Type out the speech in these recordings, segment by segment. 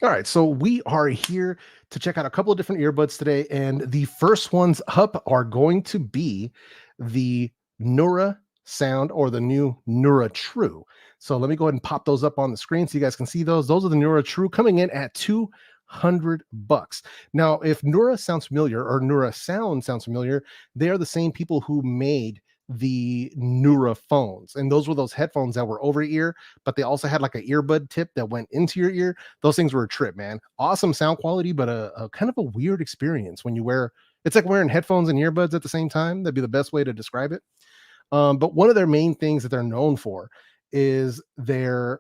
All right, so we are here to check out a couple of different earbuds today, and the first ones up are going to be the Nura Sound or the new NuraTrue. So let me go ahead and pop those up on the screen so you guys can see those. Those are the NuraTrue coming in at $200. Now, if Nura sounds familiar or Nura Sound sounds familiar, they are the same people who made the Nura phones, and those were those headphones that were over ear, but they also had like an earbud tip that went into your ear. Those things were a trip, man. Awesome sound quality, but a kind of a weird experience when you wear. It's like wearing headphones and earbuds at the same time. That'd be the best way to describe it. But one of their main things that they're known for is their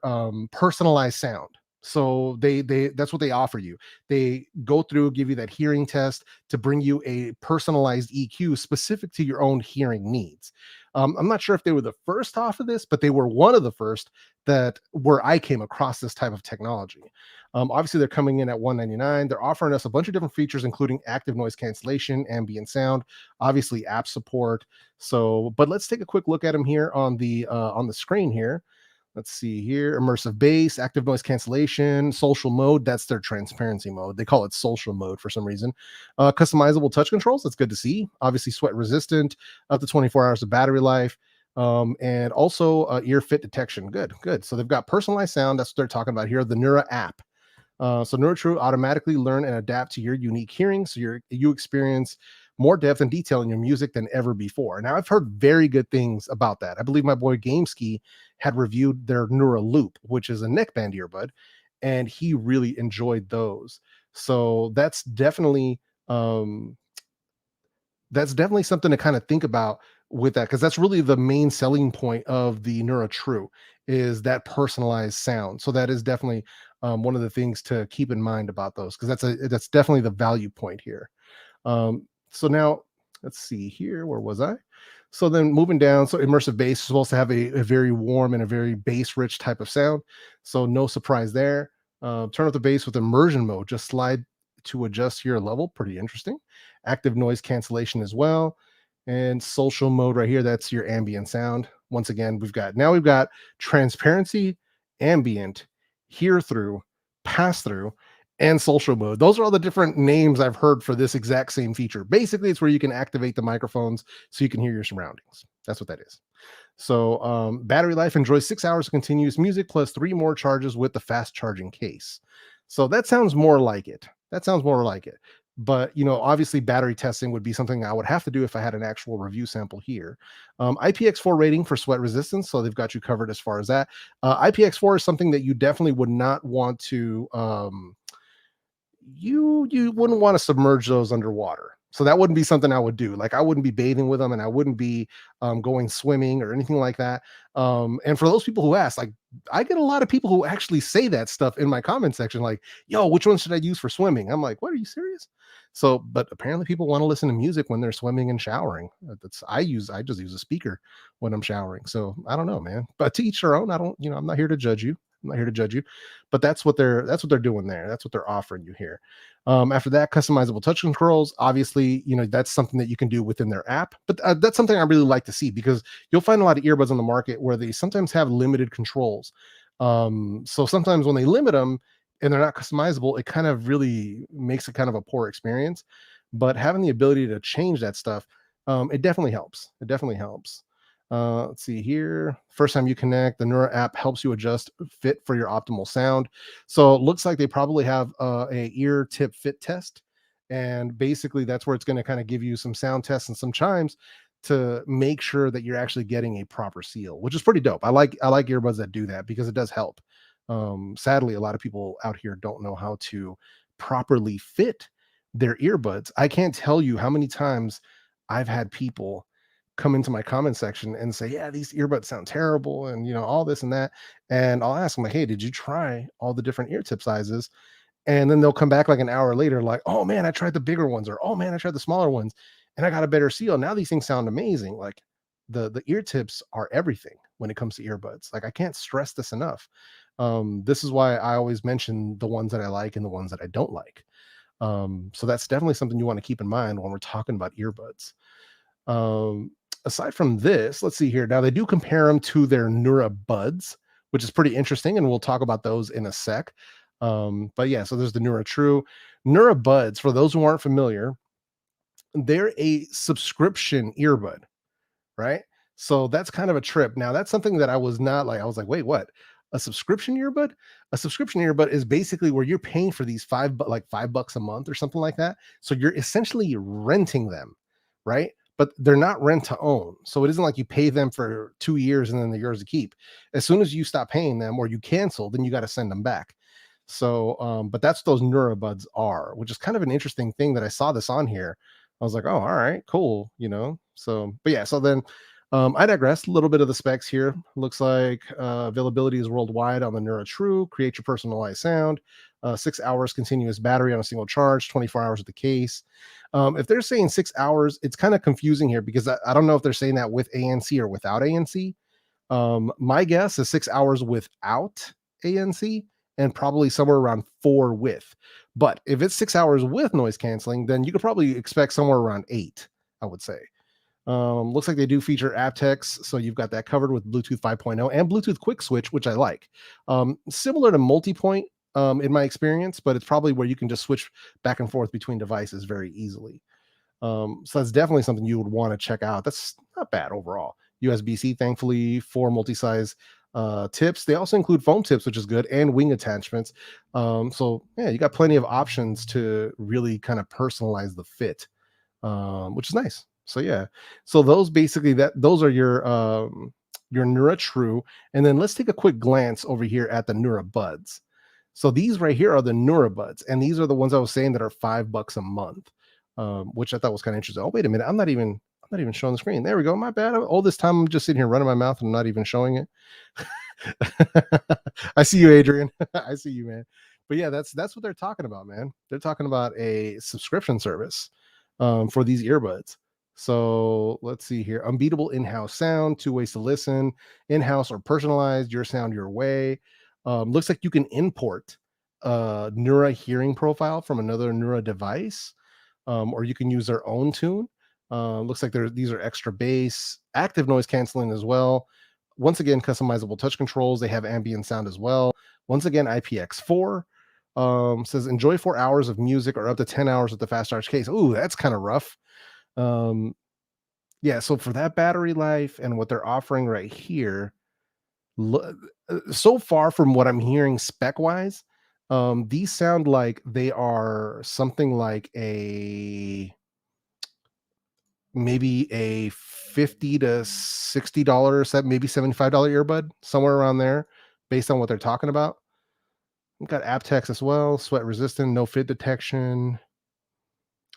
personalized sound. So they that's what they offer you. They go through, give you that hearing test to bring you a personalized EQ specific to your own hearing needs. I'm not sure if they were the first off of this, but they were one of the first that where I came across this type of technology. Obviously, they're coming in at $199. They're offering us a bunch of different features, including active noise cancellation, ambient sound, obviously app support. So, but let's take a quick look at them here on the screen here. Let's see here. Immersive bass, active noise cancellation, social mode. That's their transparency mode. They call it social mode for some reason. Customizable touch controls. That's good to see. Obviously, sweat resistant, up to 24 hours of battery life. And also ear fit detection. Good, good. So they've got personalized sound. That's what they're talking about here. The Nura app. So NuraTrue automatically learn and adapt to your unique hearing, so you experience more depth and detail in your music than ever before. Now, I've heard very good things about that. I believe my boy Gameski had reviewed their Nura Loop, which is a neckband earbud, and he really enjoyed those. So that's definitely something to kind of think about with that, because that's really the main selling point of the NuraTrue is that personalized sound. So that is definitely one of the things to keep in mind about those, because that's definitely the value point here. So now let's see here. Where was I? So then moving down, so immersive bass is supposed to have a very warm and a very bass rich type of sound. So no surprise there. Turn up the bass with immersion mode. Just slide to adjust your level. Pretty interesting. Active noise cancellation as well. And social mode right here. That's your ambient sound. Once again, we've got transparency, ambient, hear through, pass through, and social mode. Those are all the different names I've heard for this exact same feature. Basically, it's where you can activate the microphones so you can hear your surroundings. That's what that is. So battery life enjoys 6 hours of continuous music plus 3 more charges with the fast charging case. So that sounds more like it. That sounds more like it. But obviously, battery testing would be something I would have to do if I had an actual review sample here. IPX4 rating for sweat resistance, so they've got you covered as far as that. IPX4 is something that you definitely would not want to you wouldn't want to submerge those underwater. So that wouldn't be something I would do. Like I wouldn't be bathing with them, and I wouldn't be going swimming or anything like that. And for those people who ask, like I get a lot of people who actually say that stuff in my comment section, like, "Yo, which one should I use for swimming?" I'm like, "What? Are you serious?" So, but apparently people want to listen to music when they're swimming and showering. I just use a speaker when I'm showering. So I don't know, man. But to each their own. I'm not here to judge you. I'm not here to judge you, but that's what they're doing there. That's what they're offering you here. After that, customizable touch controls. Obviously, that's something that you can do within their app. But that's something I really like to see, because you'll find a lot of earbuds on the market where they sometimes have limited controls. So sometimes when they limit them and they're not customizable, it kind of really makes it kind of a poor experience. But having the ability to change that stuff, it definitely helps. It definitely helps. Let's see here. First time you connect, the Nura app helps you adjust fit for your optimal sound. So it looks like they probably have a ear tip fit test. And basically that's where it's going to kind of give you some sound tests and some chimes to make sure that you're actually getting a proper seal, which is pretty dope. I like earbuds that do that, because it does help. Sadly, a lot of people out here don't know how to properly fit their earbuds. I can't tell you how many times I've had people come into my comment section and say, "Yeah, these earbuds sound terrible," and all this and that. And I'll ask them like, "Hey, did you try all the different ear tip sizes?" And then they'll come back like an hour later, like, "Oh man, I tried the bigger ones," or "Oh man, I tried the smaller ones, and I got a better seal. Now these things sound amazing." Like the ear tips are everything when it comes to earbuds. Like I can't stress this enough. This is why I always mention the ones that I like and the ones that I don't like. So that's definitely something you want to keep in mind when we're talking about earbuds. Aside from this, let's see here. Now they do compare them to their Nura Buds, which is pretty interesting, and we'll talk about those in a sec. But yeah, so there's the NuraTrue. NuraBuds, for those who aren't familiar, they're a subscription earbud, right? So that's kind of a trip. Now, that's something that I was not like, I was like, wait, what? A subscription earbud? A subscription earbud is basically where you're paying for these like $5 a month or something like that. So you're essentially renting them, right? But they're not rent to own. So it isn't like you pay them for 2 years and then they're yours to keep. As soon as you stop paying them or you cancel, then you got to send them back. So, but that's what those NuraBuds are, which is kind of an interesting thing that I saw this on here. I was like, oh, all right, cool, you know. So, but yeah, so then I digress. A little bit of the specs here. Looks like availability is worldwide on the NuraTrue. Create your personalized sound. 6 hours continuous battery on a single charge. 24 hours with the case. If they're saying 6 hours, it's kind of confusing here because I don't know if they're saying that with ANC or without ANC. My guess is 6 hours without ANC and probably somewhere around 4 with. But if it's 6 hours with noise canceling, then you could probably expect somewhere around 8, I would say. Looks like they do feature aptX, so you've got that covered with Bluetooth 5.0 and Bluetooth quick switch, which I like. Similar to multi-point in my experience, but it's probably where you can just switch back and forth between devices very easily. So that's definitely something you would want to check out. That's not bad overall. USB-C, thankfully, 4 multi-size tips. They also include foam tips, which is good, and wing attachments. So yeah, you got plenty of options to really kind of personalize the fit, which is nice. So yeah, so those basically those are your NuraTrue, and then let's take a quick glance over here at the NuraBuds. So these right here are the NuraBuds, and these are the ones I was saying that are $5 a month, which I thought was kind of interesting. Oh wait a minute, I'm not even showing the screen. There we go. My bad. All this time I'm just sitting here running my mouth and I'm not even showing it. I see you, Adrian. I see you, man. But yeah, that's what they're talking about, man. They're talking about a subscription service for these earbuds. So let's see here. Unbeatable in-house sound, 2 ways to listen, in-house or personalized, your sound your way. Looks like you can import Nura hearing profile from another Nura device, or you can use their own tune. Looks like these are extra bass, active noise canceling as well. Once again, customizable touch controls. They have ambient sound as well. Once again, IPX4. Says enjoy 4 hours of music or up to 10 hours with the fast charge case. Ooh, that's kind of rough. Yeah, so for that battery life and what they're offering right here, so far from what I'm hearing spec wise, these sound like they are something like maybe a $50 to $60 set, maybe $75 earbud, somewhere around there, based on what they're talking about. We've got aptX as well, sweat resistant, no fit detection.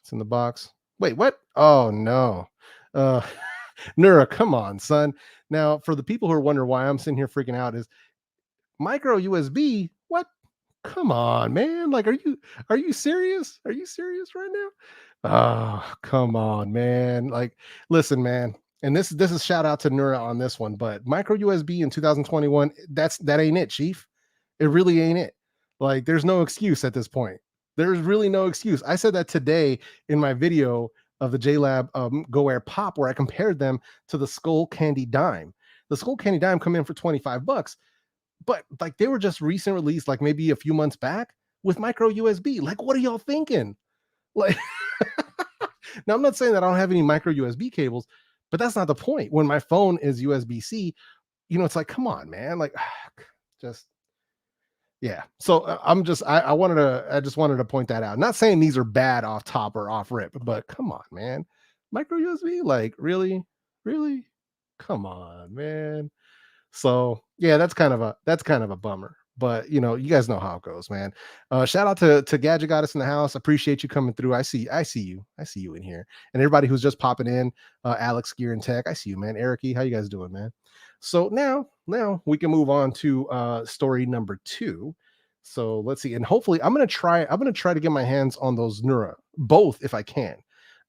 It's in the box. Wait, what? Oh no. Uh Nura, come on, son. Now, for the people who are wondering why I'm sitting here freaking out, is micro USB. What? Come on, man. Like, are you serious? Are you serious right now? Oh, come on, man. Like, listen, man. And this is shout out to Nura on this one, but micro USB in 2021, that ain't it, chief. It really ain't it. Like, there's no excuse at this point. There's really no excuse. I said that today in my video of the JLab Go Air Pop, where I compared them to the Skull Candy Dime. The Skull Candy Dime come in for $25, but like they were just recent released, like maybe a few months back with micro USB. Like, what are y'all thinking? Like, now I'm not saying that I don't have any micro USB cables, but that's not the point. When my phone is USB-C, it's like, come on, man. Like, just yeah. So I just wanted to point that out. Not saying these are bad off top or off rip, but come on, man. Micro USB, like really, come on, man. So yeah, that's kind of a bummer. But you guys know how it goes, man. Shout out to Gadget Goddess in the house. Appreciate you coming through. I see you in here. And everybody who's just popping in, Alex Gear and Tech. I see you, man. Ericy, how you guys doing, man? So now we can move on to story number 2. So let's see. And hopefully I'm gonna try to get my hands on those Nura, both if I can.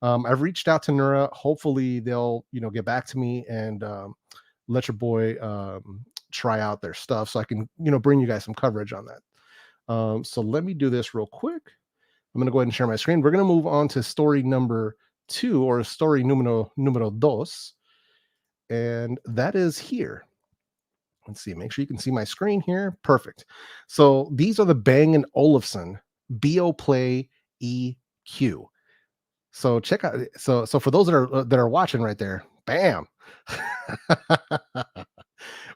I've reached out to Nura. Hopefully they'll get back to me and let your boy try out their stuff so I can bring you guys some coverage on that. So let me do this real quick. I'm going to go ahead and share my screen. We're going to move on to story number 2, or story numero dos, and that is here. Let's see, make sure you can see my screen here. Perfect. So these are the Bang & Olufsen Beoplay EQ. So check out, so for those that are watching right there, bam.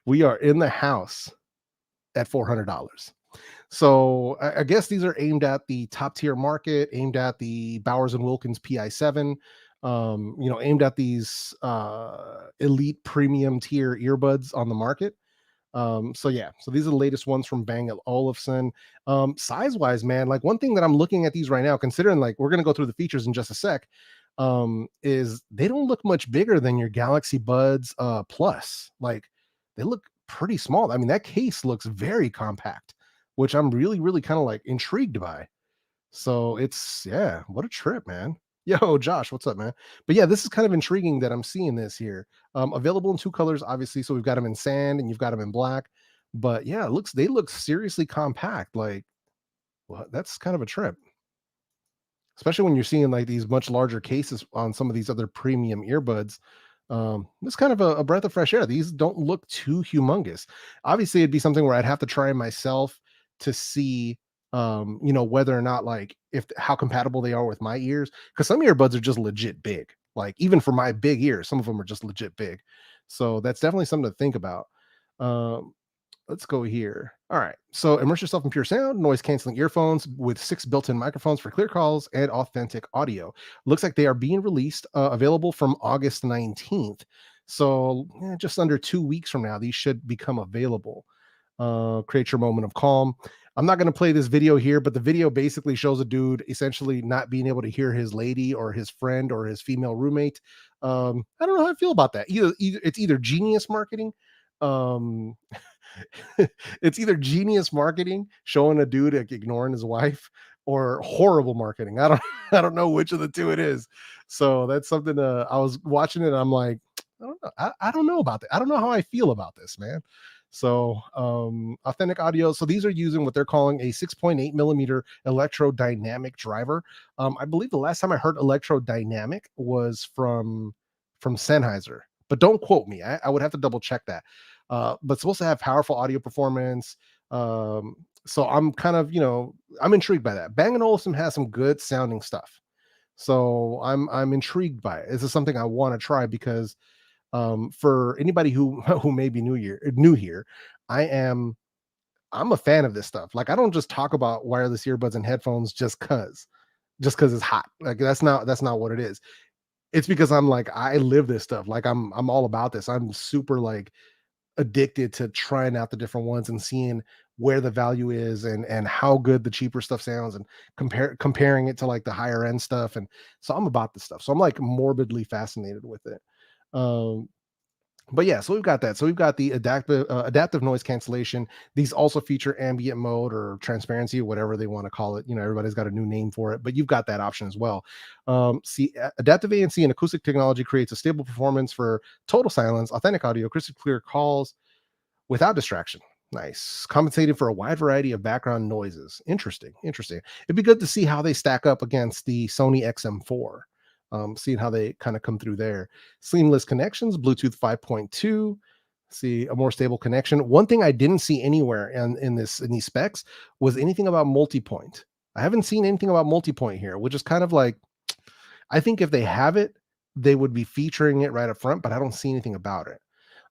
We are in the house at $400. So I guess these are aimed at the top tier market, aimed at the Bowers and Wilkins PI7, aimed at these elite premium tier earbuds on the market. So yeah, so these are the latest ones from Bang Olufsen. Size wise, man, like one thing that I'm looking at these right now, considering like we're gonna go through the features in just a sec, is they don't look much bigger than your Galaxy Buds Plus. Like they look pretty small. I mean, that case looks very compact, which I'm really, really kind of like intrigued by. So it's yeah, what a trip, man. Yo, Josh, what's up, man? But yeah, this is kind of intriguing that I'm seeing this here. Available in two colors, obviously. So we've got them in sand and you've got them in black. But yeah, they look seriously compact. Like, well, that's kind of a trip, especially when you're seeing like these much larger cases on some of these other premium earbuds. It's kind of a breath of fresh air. These don't look too humongous. Obviously, it'd be something where I'd have to try myself to see, whether or not like if how compatible they are with my ears. Because some earbuds are just legit big. Like even for my big ears, some of them are just legit big. So that's definitely something to think about. Um, let's go here. All right. So immerse yourself in pure sound, noise canceling earphones with 6 built in microphones for clear calls and authentic audio. Looks like they are being released, available from August 19th. So just under 2 weeks from now, these should become available. Create your moment of calm. I'm not going to play this video here, but the video basically shows a dude essentially not being able to hear his lady or his friend or his female roommate. I don't know how I feel about that. Either it's either genius marketing. Um, it's either genius marketing, showing a dude like ignoring his wife, or horrible marketing. I don't I don't know which of the two it is. So that's something I was watching it and I'm like, I don't know. I don't know about that. I don't know how I feel about this, man. So authentic audio. So these are using what they're calling a 6.8 millimeter electrodynamic driver. I believe the last time I heard electrodynamic was from Sennheiser, but don't quote me. I would have to double check that. But supposed to have powerful audio performance. So I'm kind of, I'm intrigued by that. Bang & Olufsen has some good sounding stuff. So I'm intrigued by it. This is something I want to try because for anybody who who may be new here, I'm a fan of this stuff. Like I don't just talk about wireless earbuds and headphones just cuz it's hot. Like that's not what it is. It's because I'm like I live this stuff. Like I'm all about this. I'm super like addicted to trying out the different ones and seeing where the value is and how good the cheaper stuff sounds and comparing it to like the higher end stuff. And so I'm about this stuff. So I'm like morbidly fascinated with it. Um, but yeah, so we've got that. So we've got the adaptive noise cancellation. These also feature ambient mode or transparency, whatever they want to call it. Everybody's got a new name for it, but you've got that option as well. Adaptive ANC and acoustic technology creates a stable performance for total silence, authentic audio, crystal clear calls without distraction. Nice. Compensating for a wide variety of background noises. Interesting. Interesting. It'd be good to see how they stack up against the Sony XM4. Seeing how they kind of come through there. Seamless connections, Bluetooth 5.2. See a more stable connection. One thing I didn't see anywhere in these specs was anything about multi-point. I haven't seen anything about multi-point here, which is kind of like I think if they have it, they would be featuring it right up front, but I don't see anything about it.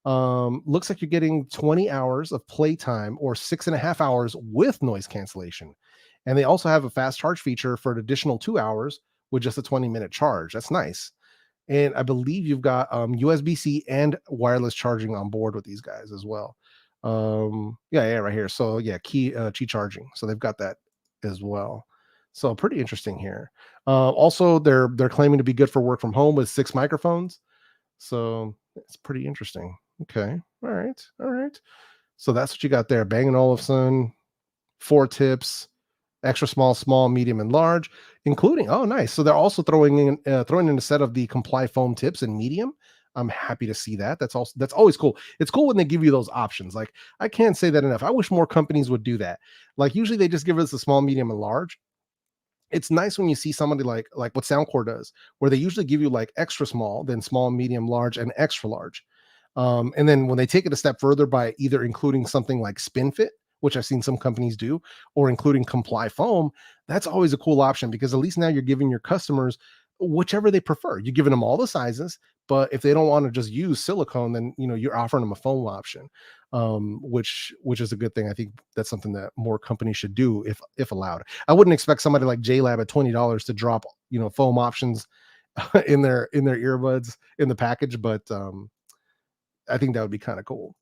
Looks like you're getting 20 hours of playtime or 6.5 hours with noise cancellation. And they also have a fast charge feature for an additional 2 hours with just a 20-minute charge. That's nice. And I believe you've got USB-C and wireless charging on board with these guys as well. Yeah, right here. So yeah, key charging. So they've got that as well. So pretty interesting here. Also, they're claiming to be good for work from home with 6 microphones. So it's pretty interesting. Okay. All right. All right. So that's what you got there. Bang & Olufsen, 4 tips, extra small, medium, and large, including, oh, nice. So they're also throwing in a set of the Comply foam tips in medium. I'm happy to see that. That's always cool. It's cool when they give you those options. Like I can't say that enough. I wish more companies would do that. Like usually they just give us a small, medium, and large. It's nice when you see somebody like what Soundcore does, where they usually give you like extra small, then small, medium, large, and extra large. And then when they take it a step further by either including something like SpinFit, which I've seen some companies do, or including Comply Foam, that's always a cool option because at least now you're giving your customers whichever they prefer. You're giving them all the sizes, but if they don't want to just use silicone, then you're offering them a foam option, which is a good thing. I think that's something that more companies should do if allowed. I wouldn't expect somebody like JLab at $20 to drop foam options in their earbuds in the package, but I think that would be kind of cool.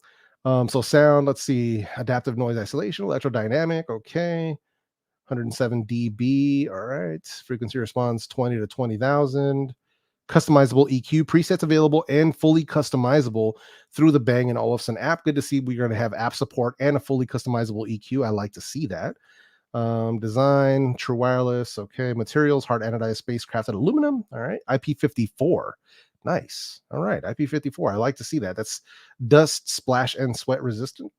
So sound, let's see, adaptive noise isolation, electrodynamic, okay, 107 dB, all right. Frequency response 20 to 20,000. Customizable EQ presets available and fully customizable through the Bang & Olufsen app. Good to see we're going to have app support and a fully customizable EQ. I like to see that. Design, true wireless, okay. Materials, hard anodized spacecrafted aluminum, all right. IP54. Nice. All right. IP54. I like to see that. That's dust, splash, and sweat resistant.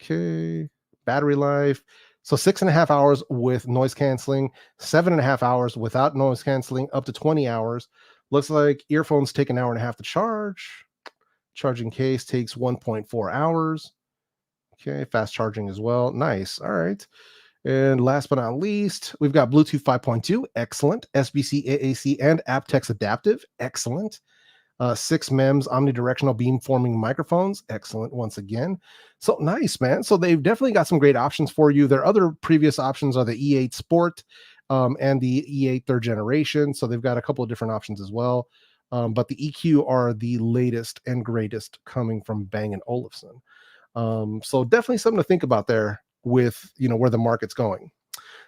Okay. Battery life. So 6.5 hours with noise canceling, 7.5 hours without noise canceling, up to 20 hours. Looks like earphones take an hour and a half to charge. Charging case takes 1.4 hours. Okay. Fast charging as well. Nice. All right. And last but not least, we've got Bluetooth 5.2, excellent. SBC, AAC, and aptX adaptive, excellent. 6 MEMS omnidirectional beamforming microphones, excellent once again. So nice, man. So they've definitely got some great options for you. Their other previous options are the E8 Sport and the E8 third generation. So they've got a couple of different options as well. But the EQ are the latest and greatest coming from Bang & Olufsen. So definitely something to think about there with where the market's going.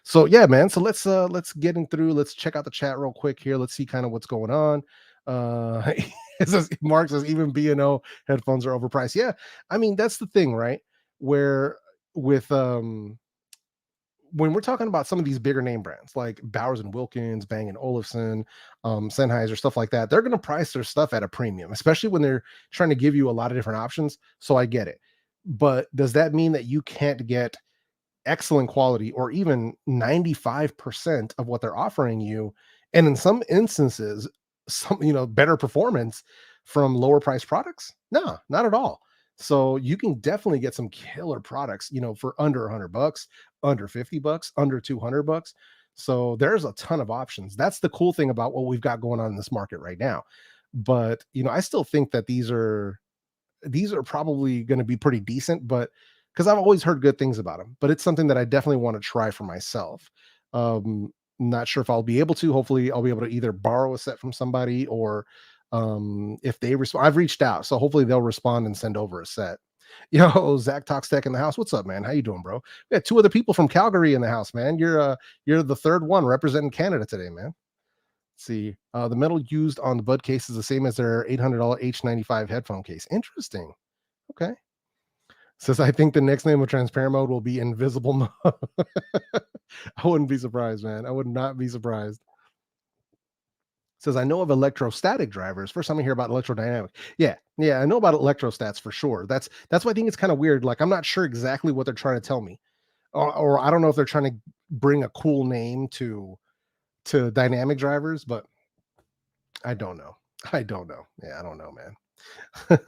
So yeah, man. So let's get in through. Let's check out the chat real quick here. Let's see kind of what's going on. It says, Mark says even B&O headphones are overpriced. Yeah, I mean that's the thing, right? Where with when we're talking about some of these bigger name brands like Bowers and Wilkins, Bang & Olufsen, Sennheiser, stuff like that, they're going to price their stuff at a premium, especially when they're trying to give you a lot of different options. So I get it. But does that mean that you can't get excellent quality or even 95% of what they're offering you? And in some instances, some, better performance from lower price products? No, not at all. So you can definitely get some killer products, for under $100, under $50, under $200. So there's a ton of options. That's the cool thing about what we've got going on in this market right now. But, I still think that these are probably going to be pretty decent, but because I've always heard good things about them, but it's something that I definitely want to try for myself. Not sure if I'll be able to. Hopefully I'll be able to either borrow a set from somebody or if they respond. I've reached out, so hopefully they'll respond and send over a set. Zach Talks Tech in the house. What's up, man? How you doing, bro? We got 2 other people from Calgary in the house, man. You're the third one representing Canada today, man. See, the metal used on the bud case is the same as their $800 H95 headphone case. Interesting. Okay. Says, I think the next name of transparent mode will be invisible mode. I wouldn't be surprised, man. I would not be surprised. Says, I know of electrostatic drivers. First time I hear about electrodynamic. Yeah, I know about electrostats for sure. That's why I think it's kind of weird. Like, I'm not sure exactly what they're trying to tell me. Or I don't know if they're trying to bring a cool name to dynamic drivers, but I don't know. Yeah, I don't know, man.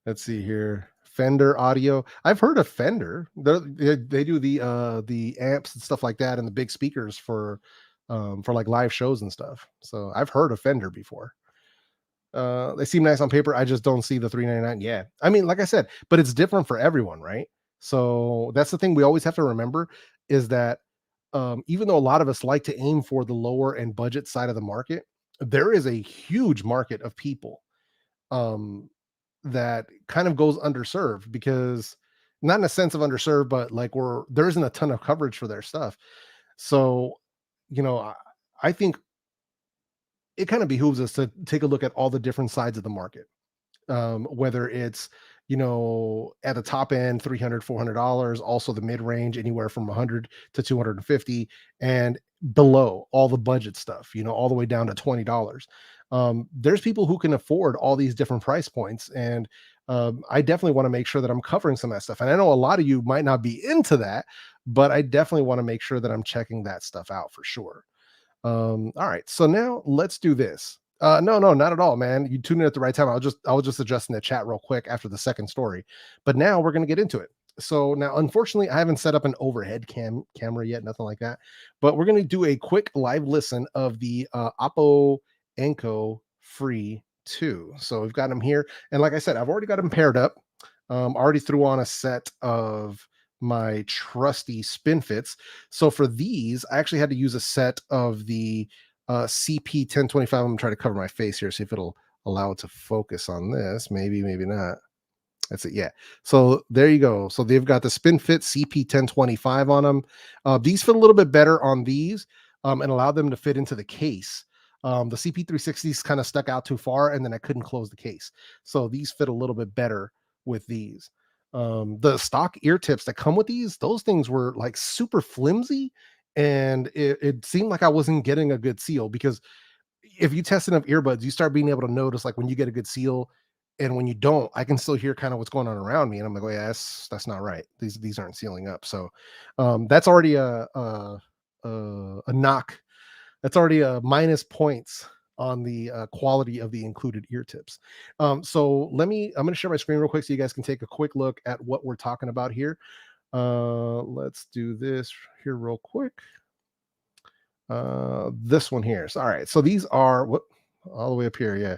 Let's see here. Fender audio. I've heard of Fender. They do the amps and stuff like that and the big speakers for like live shows and stuff. So I've heard of Fender before. They seem nice on paper. I just don't see the $399. Yeah. I mean, like I said, but it's different for everyone, right? So that's the thing we always have to remember is that even though a lot of us like to aim for the lower and budget side of the market, there is a huge market of people that kind of goes underserved because not in a sense of underserved, but like there isn't a ton of coverage for their stuff. So, I think it kind of behooves us to take a look at all the different sides of the market. Whether it's, at the top end, $300, $400, also the mid range, anywhere from 100 to 250, and below all the budget stuff, all the way down to $20. There's people who can afford all these different price points. And I definitely want to make sure that I'm covering some of that stuff. And I know a lot of you might not be into that, but I definitely want to make sure that I'm checking that stuff out for sure. All right. So now let's do this. No, no, not at all, man. You tuned in at the right time. I was just adjusting the chat real quick after the second story, but now we're gonna get into it. So now, unfortunately, I haven't set up an overhead camera yet, nothing like that. But we're gonna do a quick live listen of the Oppo Enco Free 2. So we've got them here, and like I said, I've already got them paired up. Already threw on a set of my trusty SpinFits. So for these, I actually had to use a set of the CP1025. I'm gonna try to cover my face here, see if it'll allow it to focus on this. Maybe, maybe not. That's it. Yeah. So there you go. So they've got the SpinFit CP1025 on them. These fit a little bit better on these and allow them to fit into the case. The CP360s kind of stuck out too far, and then I couldn't close the case. So these fit a little bit better with these. The stock ear tips that come with these, those things were like super flimsy, and it seemed like I wasn't getting a good seal because if you test enough earbuds, you start being able to notice like when you get a good seal and when you don't, I can still hear kind of what's going on around me. And I'm like, oh yeah, that's not right. These aren't sealing up. So that's already a knock. That's already a minus points on the quality of the included ear tips. So I'm going to share my screen real quick so you guys can take a quick look at what we're talking about here. Let's do this here real quick. This one here. So, all right. So these are what all the way up here. Yeah.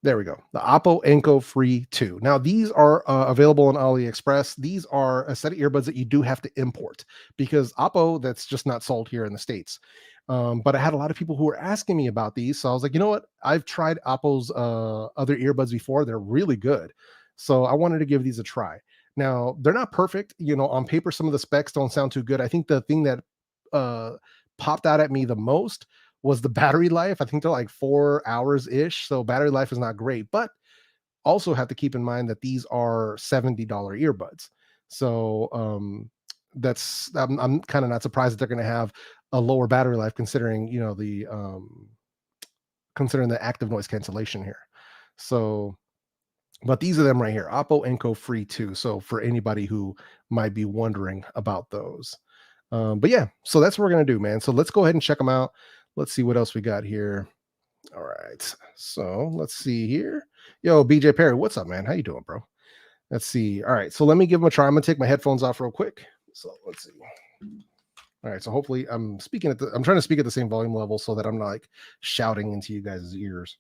There we go. The Oppo Enco Free 2. Now, these are available on AliExpress. These are a set of earbuds that you do have to import because Oppo, that's just not sold here in the States. But I had a lot of people who were asking me about these. So I was like, you know what? I've tried Oppo's other earbuds before. They're really good. So I wanted to give these a try. Now, they're not perfect. You know, on paper, some of the specs don't sound too good. I think the thing that uh, popped out at me the most was the battery life. I think they're like 4 hours ish. So battery life is not great, but also have to keep in mind that these are $70 earbuds. So that's I'm kind of not surprised that they're going to have a lower battery life considering, you know, the considering the active noise cancellation here. So but these are them right here, Oppo Enco Free 2. So for anybody who might be wondering about those. But yeah, so that's what we're gonna do, man. So let's go ahead and check them out. Let's see what else we got here. All right, so let's see here. Yo, BJ Perry, what's up, man? How you doing, bro? Let's see. All right, so let me give them a try. I'm gonna take my headphones off real quick. So let's see. All right, so hopefully I'm trying to speak at the same volume level so that I'm not like shouting into you guys' ears.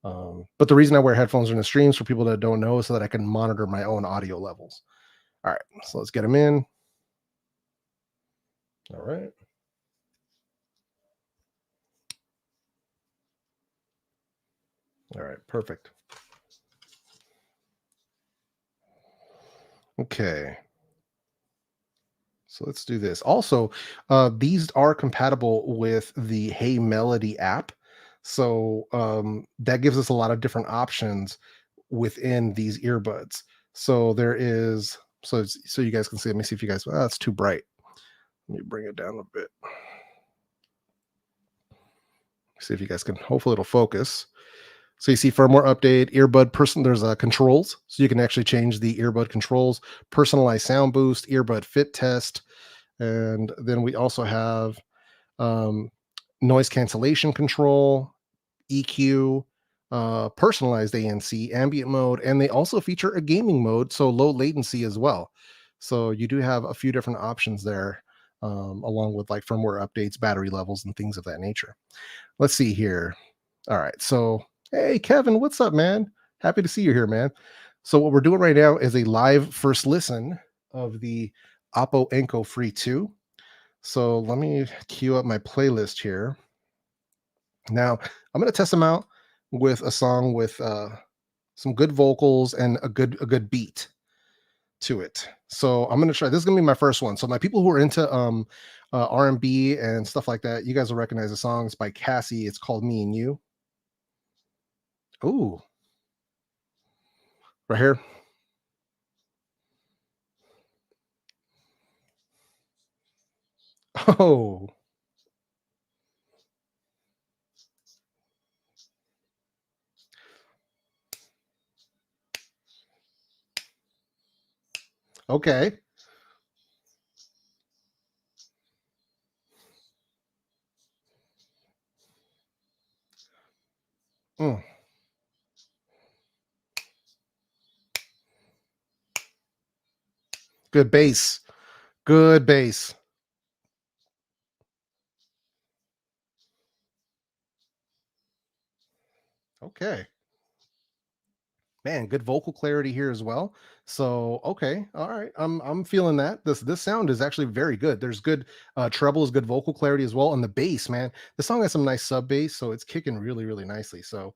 But the reason I wear headphones in the streams for people that don't know is so that I can monitor my own audio levels. All right, so let's get them in. All right. All right, perfect. Okay. So let's do this. Also, these are compatible with the Hey Melody app. So that gives us a lot of different options within these earbuds. So there is, so you guys can see, let me see if you guys, it's too bright. Let me bring it down a bit. See if you guys can, hopefully it'll focus. So you see firmware update, earbud person. There's controls, so you can actually change the earbud controls, personalized sound boost, earbud fit test, and then we also have um, noise cancellation control, EQ, personalized ANC, ambient mode, and they also feature a gaming mode, so low latency as well. So you do have a few different options there, along with like firmware updates, battery levels, and things of that nature. Let's see here. All right. So, hey, Kevin, what's up, man? Happy to see you here, man. So, what we're doing right now is a live first listen of the Oppo Enco Free 2. So, let me queue up my playlist here. Now, I'm going to test them out with a song with some good vocals and a good beat to it. So, I'm going to try. This is going to be my first one. So, my people who are into R&B and stuff like that, you guys will recognize the song. It's by Cassie. It's called Me and You. Ooh, right here. Oh, okay. Good bass. Good bass. Okay. Man, good vocal clarity here as well. So, okay, all right, I'm feeling that. This sound is actually very good. There's good trebles, good vocal clarity as well, and the bass, man. The song has some nice sub bass, so it's kicking really, really nicely. So,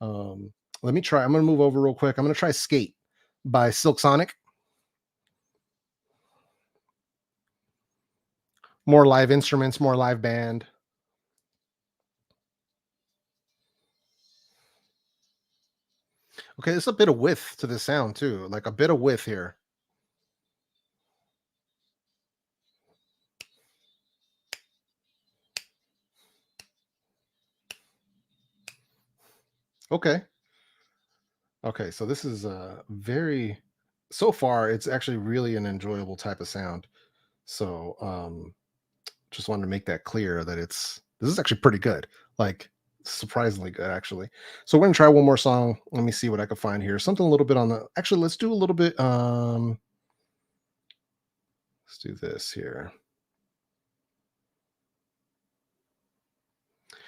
um, let me try. I'm gonna move over real quick. I'm gonna try "Skate" by Silk Sonic. More live instruments, more live band. Okay, there's a bit of width to the sound too, like a bit of width here. Okay. Okay, so this is a very so far it's actually really an enjoyable type of sound. So, just wanted to make that clear that this is actually pretty good. Like surprisingly good actually. So we're going to try one more song. Let me see what I can find here. Something a little bit on the actually let's do a little bit let's do this here.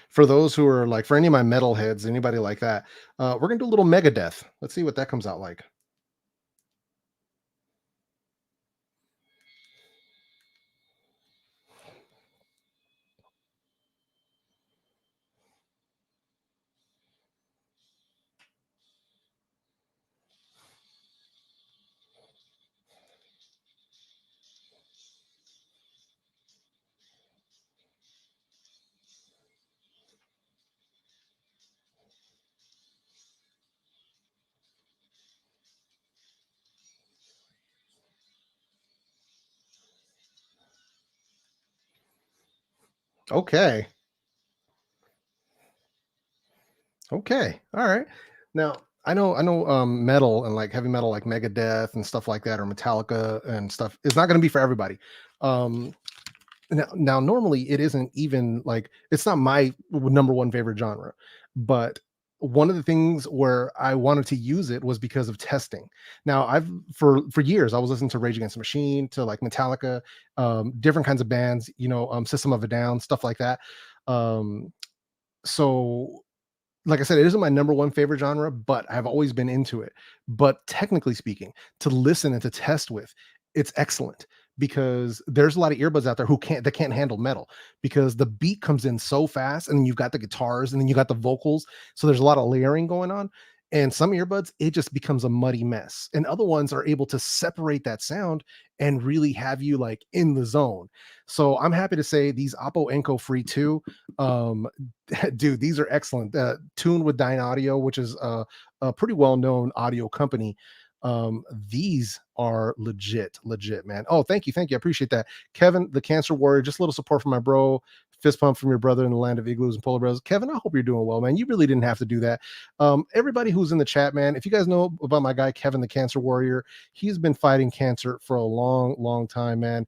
For those who are like for any of my metal heads, anybody like that, we're going to do a little Megadeth. Let's see what that comes out like. Okay. Okay. All right. Now, I know metal and like heavy metal like Megadeth and stuff like that or Metallica and stuff is not going to be for everybody. Um now normally it isn't even like it's not my number one favorite genre, but one of the things where I wanted to use it was because of testing. Now I've for years I was listening to Rage Against the Machine, to like Metallica, different kinds of bands, System of a Down, stuff like that. Um, so like I said, it isn't my number one favorite genre, but I've always been into it. But technically speaking, to listen and to test with, it's excellent because there's a lot of earbuds out there that can't handle metal because the beat comes in so fast and then you've got the guitars and then you got the vocals. So there's a lot of layering going on. And some earbuds, it just becomes a muddy mess. And other ones are able to separate that sound and really have you like in the zone. So I'm happy to say these Oppo Enco Free 2, um, dude, these are excellent. Tuned with Dyn Audio, which is a pretty well-known audio company. These are legit, man. Oh, thank you. I appreciate that. Kevin, the Cancer Warrior, just a little support from my bro. Fist pump from your brother in the land of igloos and polar bears. Kevin, I hope you're doing well, man. You really didn't have to do that. Everybody who's in the chat, man, if you guys know about my guy, Kevin, the Cancer Warrior, he's been fighting cancer for a long, long time, man.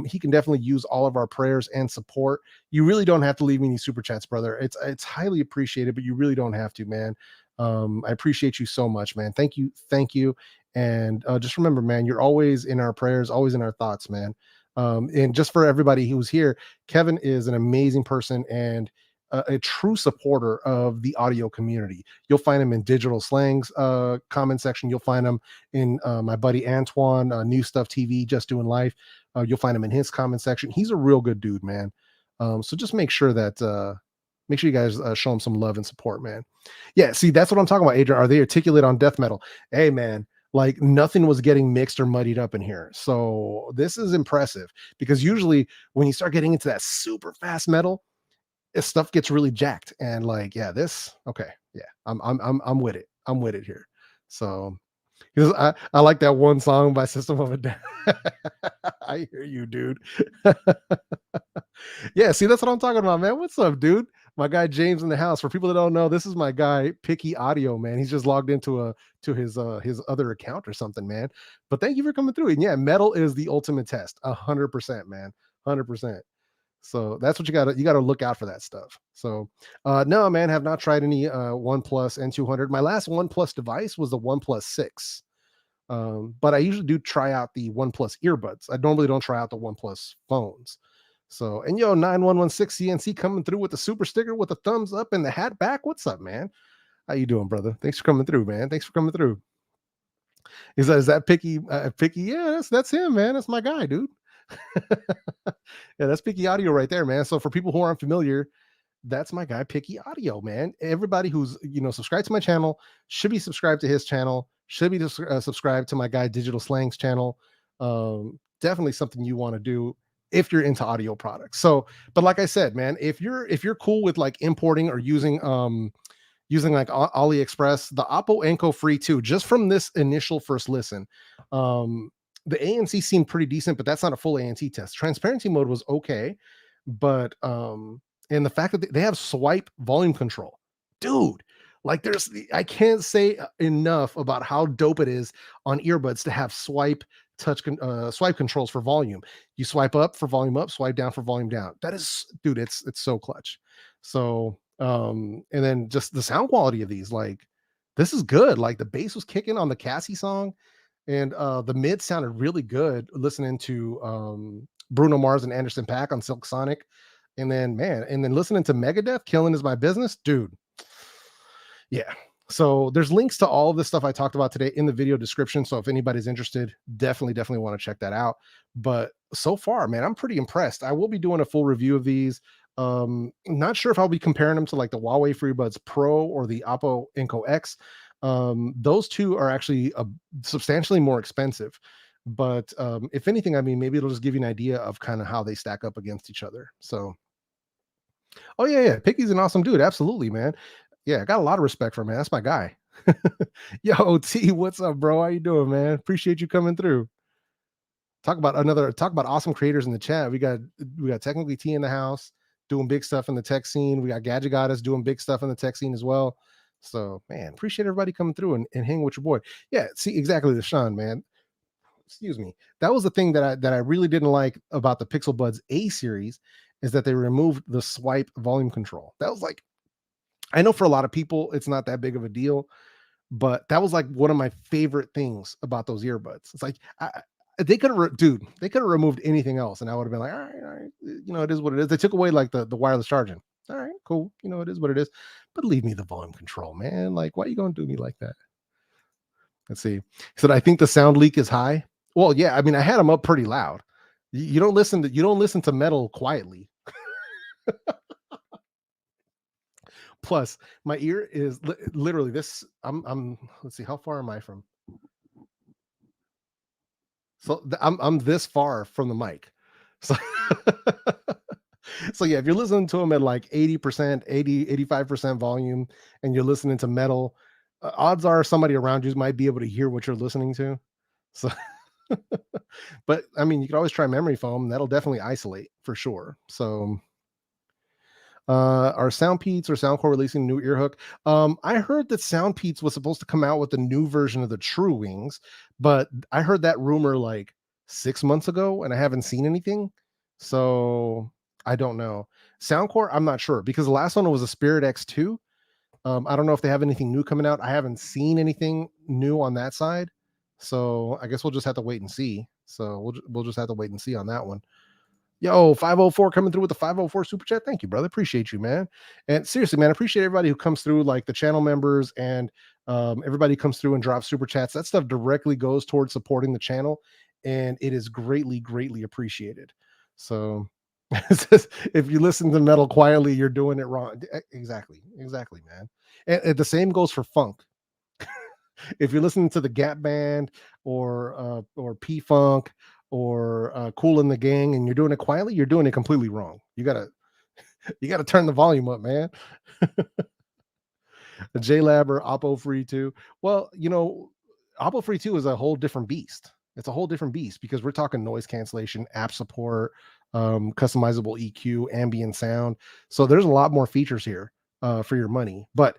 He can definitely use all of our prayers and support. You really don't have to leave me any super chats, brother. It's highly appreciated, but you really don't have to, man. I appreciate you so much, man. Thank you. And just remember, man, you're always in our prayers, always in our thoughts, man. And just for everybody who's here, Kevin is an amazing person and a true supporter of the audio community. You'll find him in Digital Slang's comment section. You'll find him in my buddy Antoine, New Stuff TV, Just Doing Life. You'll find him in his comment section. He's a real good dude, man. So just make sure you guys show him some love and support, man. Yeah, see, that's what I'm talking about, Adrian. Are they articulate on death metal? Hey, man, like nothing was getting mixed or muddied up in here. So this is impressive because usually when you start getting into that super fast metal, stuff gets really jacked. And like, yeah, this okay, yeah, I'm with it. I'm with it here. So because I like that one song by System of a Down. I hear you, dude. Yeah, see, that's what I'm talking about, man. What's up, dude? My guy James in the house. For people that don't know, this is my guy Picky Audio, man. He's just logged into his other account or something, man. But thank you for coming through. And yeah, metal is the ultimate test. 100%, man. 100%. So that's what you gotta look out for that stuff. So no, man, have not tried any OnePlus N200. My last OnePlus device was the OnePlus 6. But I usually do try out the OnePlus earbuds. I normally don't try out the OnePlus phones. So, and yo, 9116 CNC coming through with the super sticker with a thumbs up and the hat back. What's up, man? How you doing, brother? Thanks for coming through, man. Thanks for coming through. Is that Picky? Picky? Yeah, that's him, man. That's my guy, dude. Yeah, that's Picky Audio right there, man. So for people who aren't familiar, that's my guy Picky Audio, man. Everybody who's subscribed to my channel should be subscribed to his channel, should be subscribed to my guy Digital Slang's channel. Definitely something you want to do if you're into audio products. So, but like I said, man, if you're cool with like importing or using like AliExpress, the Oppo Enco Free 2, just from this initial first listen, the ANC seemed pretty decent, but that's not a full ANC test. Transparency mode was okay, but and the fact that they have swipe volume control, dude, like I can't say enough about how dope it is on earbuds to have swipe controls for volume. You swipe up for volume up, swipe down for volume down. That is, dude, it's so clutch. So and then just the sound quality of these, like this is good. Like the bass was kicking on the Cassie song, and the mid sounded really good listening to Bruno Mars and Anderson .Paak on Silk Sonic. And then listening to Megadeth, Killing Is My Business, dude. Yeah. So there's links to all of this stuff I talked about today in the video description. So if anybody's interested, definitely want to check that out. But so far, man, I'm pretty impressed. I will be doing a full review of these. Not sure if I'll be comparing them to like the Huawei FreeBuds Pro or the Oppo Enco X. Those two are actually substantially more expensive. But if anything, I mean, maybe it'll just give you an idea of kind of how they stack up against each other. So, oh yeah, Picky's an awesome dude. Absolutely, man. Yeah, I got a lot of respect for him, man. That's my guy. Yo, T, what's up, bro? How you doing, man? Appreciate you coming through. Talk about awesome creators in the chat. We got Technically T in the house doing big stuff in the tech scene. We got Gadget Goddess doing big stuff in the tech scene as well. So, man, appreciate everybody coming through and hanging with your boy. Yeah, see, exactly, Sean, man. Excuse me. That was the thing that I really didn't like about the Pixel Buds A series, is that they removed the swipe volume control. That was like, I know for a lot of people it's not that big of a deal, but that was like one of my favorite things about those earbuds. It's like they could have, they could have removed anything else, and I would have been like, all right, it is what it is. They took away like the wireless charging. All right, cool. It is what it is. But leave me the volume control, man. Like, why are you gonna do me like that? Let's see. He said, I think the sound leak is high. Well, yeah, I mean, I had them up pretty loud. You don't listen to metal quietly. Plus, my ear is literally this. I'm. Let's see, how far am I from? So I'm this far from the mic. So so yeah, if you're listening to them at like 80%, 85% volume, and you're listening to metal, odds are somebody around you might be able to hear what you're listening to. So, but I mean, you could always try memory foam. That'll definitely isolate for sure. So, are Soundpeats or Soundcore releasing a new ear hook? I heard that Soundpeats was supposed to come out with a new version of the True Wings, but I heard that rumor like 6 months ago, and I haven't seen anything. So I don't know. Soundcore, I'm not sure, because the last one was a Spirit X2. I don't know if they have anything new coming out. I haven't seen anything new on that side. So I guess we'll just have to wait and see. So we'll just have to wait and see on that one. Yo, 504 coming through with the 504 super chat. Thank you, brother. Appreciate you, man. And seriously, man, I appreciate everybody who comes through, like the channel members and everybody comes through and drops super chats. That stuff directly goes towards supporting the channel, and it is greatly appreciated. So if you listen to metal quietly, you're doing it wrong. Exactly, man. And the same goes for funk. If you're listening to the Gap Band or P Funk or Cool in the Gang and you're doing it quietly, you're doing it completely wrong. You gotta turn the volume up, man. A JLab or Oppo Free 2. Well, Oppo Free 2 is a whole different beast. It's a whole different beast because we're talking noise cancellation, app support, customizable EQ, ambient sound. So there's a lot more features here for your money. But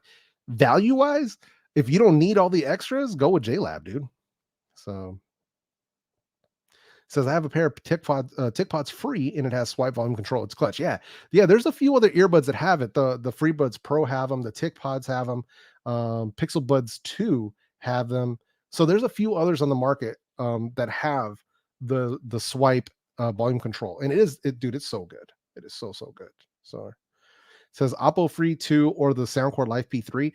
value-wise, if you don't need all the extras, go with JLab, dude. So says I have a pair of TicPods free, and it has swipe volume control. It's clutch. Yeah. There's a few other earbuds that have it. The FreeBuds Pro have them. The TicPods have them. Pixel Buds 2 have them. So there's a few others on the market that have the swipe volume control, and dude, it's so good. It is so good. So it says Oppo Free 2 or the Soundcore Life P3.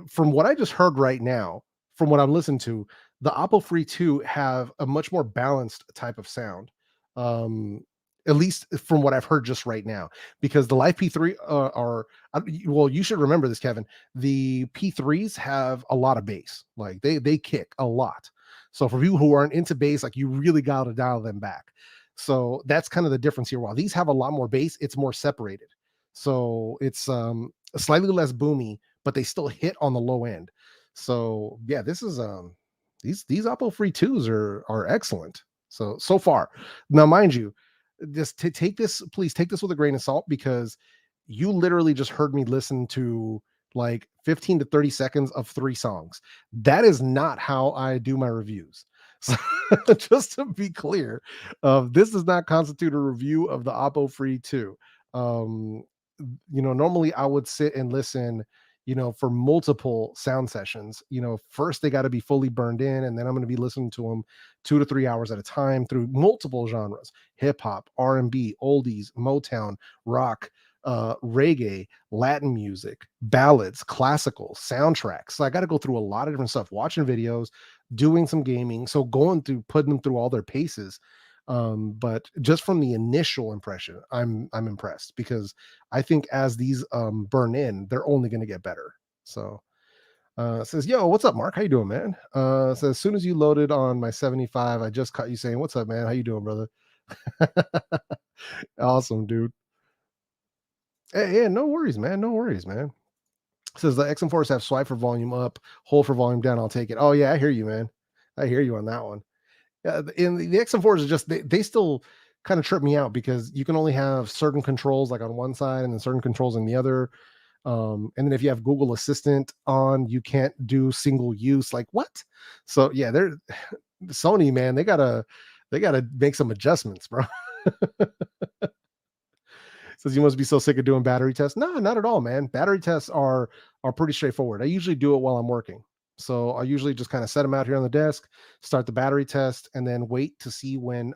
From what I just heard right now, from what I'm listening to, the Oppo Free 2 have a much more balanced type of sound. Um, at least from what I've heard just right now, because the Life P3 well, you should remember this, Kevin. The P3s have a lot of bass, like they kick a lot. So for people who aren't into bass, like you really got to dial them back. So that's kind of the difference here. While these have a lot more bass, it's more separated. So it's slightly less boomy, but they still hit on the low end. So yeah, this is these Oppo Free 2s are excellent. So far. Now, mind you, just to take this, please take this with a grain of salt, because you literally just heard me listen to like 15 to 30 seconds of 3 songs. That is not how I do my reviews. So just to be clear, this does not constitute a review of the Oppo Free 2. Normally I would sit and listen, for multiple sound sessions. First they got to be fully burned in, and then I'm going to be listening to them 2 to 3 hours at a time through multiple genres: hip hop, R&B, oldies, Motown, rock, reggae, Latin music, ballads, classical, soundtracks. So I got to go through a lot of different stuff, watching videos, doing some gaming. So going through, putting them through all their paces. But just from the initial impression, I'm impressed, because I think as these burn in, they're only going to get better. So says, yo, what's up, Mark? How you doing, man? Says, as soon as you loaded on my 75, I just caught you saying, what's up, man? How you doing, brother? Awesome, dude. Hey, yeah, no worries, man. No worries, man. Says the XM4s have swipe for volume up, hold for volume down. I'll take it. Oh yeah, I hear you, man. I hear you on that one. In the XM4s are just they still kind of trip me out, because you can only have certain controls like on one side and then certain controls on the other. And then if you have Google Assistant on, you can't do single use. Like what? So yeah, they're Sony, man. They gotta make some adjustments, bro. Says you must be so sick of doing battery tests. No, not at all, man. Battery tests are pretty straightforward. I usually do it while I'm working. So I usually just kind of set them out here on the desk, start the battery test, and then wait to see when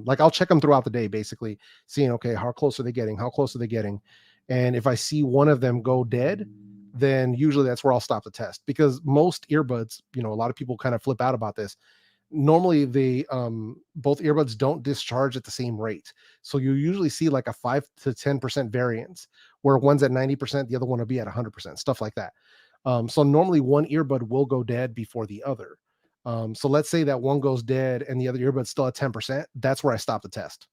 like I'll check them throughout the day, basically seeing, okay, how close are they getting? How close are they getting? And if I see one of them go dead, then usually that's where I'll stop the test, because most earbuds, a lot of people kind of flip out about this. Normally the both earbuds don't discharge at the same rate, so you usually see like a 5 to 10% variance, where one's at 90%, the other one will be at 100%, stuff like that. So normally one earbud will go dead before the other. So let's say that one goes dead and the other earbud's still at 10%, that's where I stop the test.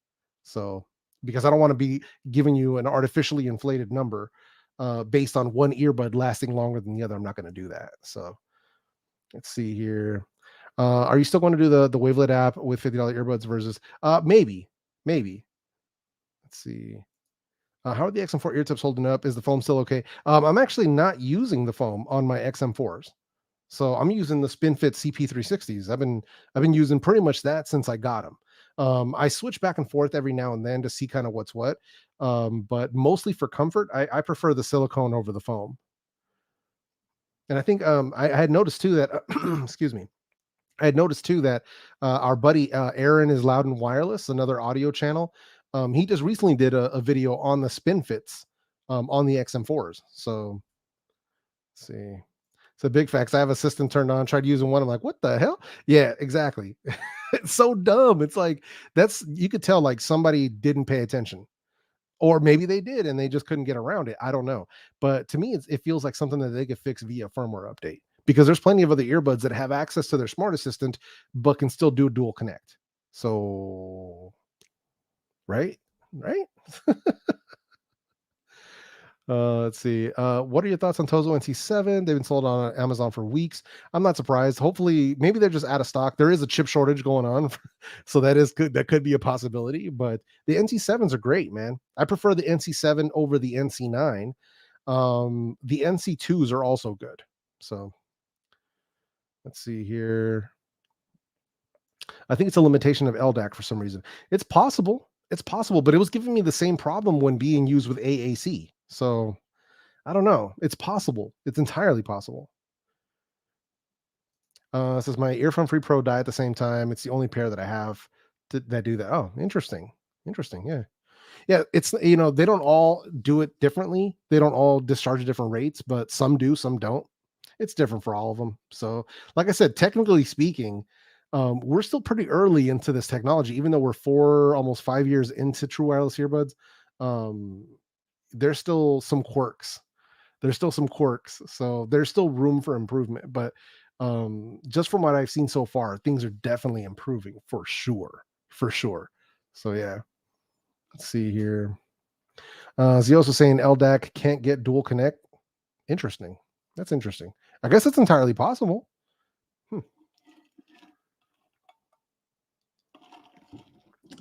So because I don't want to be giving you an artificially inflated number based on one earbud lasting longer than the other. I'm not going to do that. So let's see here. Are you still going to do the Wavelet app with $50 earbuds versus maybe? Let's see. How are the XM4 ear tips holding up? Is the foam still okay? I'm actually not using the foam on my XM4s, so I'm using the SpinFit CP360s. I've been using pretty much that since I got them. I switch back and forth every now and then to see kind of what's what, but mostly for comfort, I prefer the silicone over the foam. And I think I had noticed too that excuse me. I had noticed too that our buddy Aaron is Loud and Wireless, another audio channel. He just recently did a video on the spin fits on the XM4s. So let's see. So big facts. I have a system turned on, tried using one. I'm like, what the hell? Yeah, exactly. It's so dumb. It's like you could tell like somebody didn't pay attention. Or maybe they did and they just couldn't get around it. I don't know. But to me, it feels like something that they could fix via firmware update, because there's plenty of other earbuds that have access to their smart assistant, but can still do dual connect. So, right? Right? Let's see. What are your thoughts on Tozo NC7? They've been sold on Amazon for weeks. I'm not surprised. Hopefully, maybe they're just out of stock. There is a chip shortage going on, so that is good. That could be a possibility. But the NC7s are great, man. I prefer the NC7 over the NC9. The NC2s are also good. So let's see here. I think it's a limitation of LDAC for some reason. It's possible. It's possible, but it was giving me the same problem when being used with AAC. So I don't know. It's possible. It's entirely possible. It says my Earphone Free Pro die at the same time. It's the only pair that I have that do that. Oh, interesting. Interesting. Yeah. Yeah. It's, they don't all do it differently. They don't all discharge at different rates, but some do, some don't. It's different for all of them. So, like I said, technically speaking, we're still pretty early into this technology, even though we're almost 5 years into true wireless earbuds. Um, there's still some quirks. So there's still room for improvement. But just from what I've seen so far, things are definitely improving for sure. For sure. So yeah. Let's see here. Is also saying LDAC can't get dual connect? Interesting. That's interesting. I guess it's entirely possible. I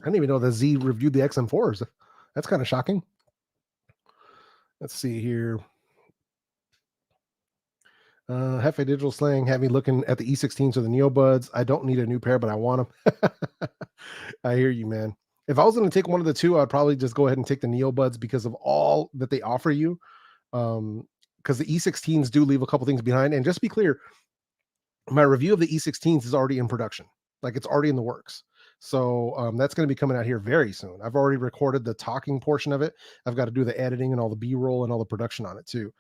didn't even know that Z reviewed the XM4s. That's kind of shocking. Let's see here. Hefe Digital Slang had me looking at the E16s or the Neobuds. I don't need a new pair, but I want them. I hear you, man. If I was going to take one of the two, I'd probably just go ahead and take the Neobuds because of all that they offer you. Because the E16s do leave a couple things behind. And just to be clear, my review of the E16s is already in production. Like it's already in the works. So that's going to be coming out here very soon. I've already recorded the talking portion of it. I've got to do the editing and all the B-roll and all the production on it too.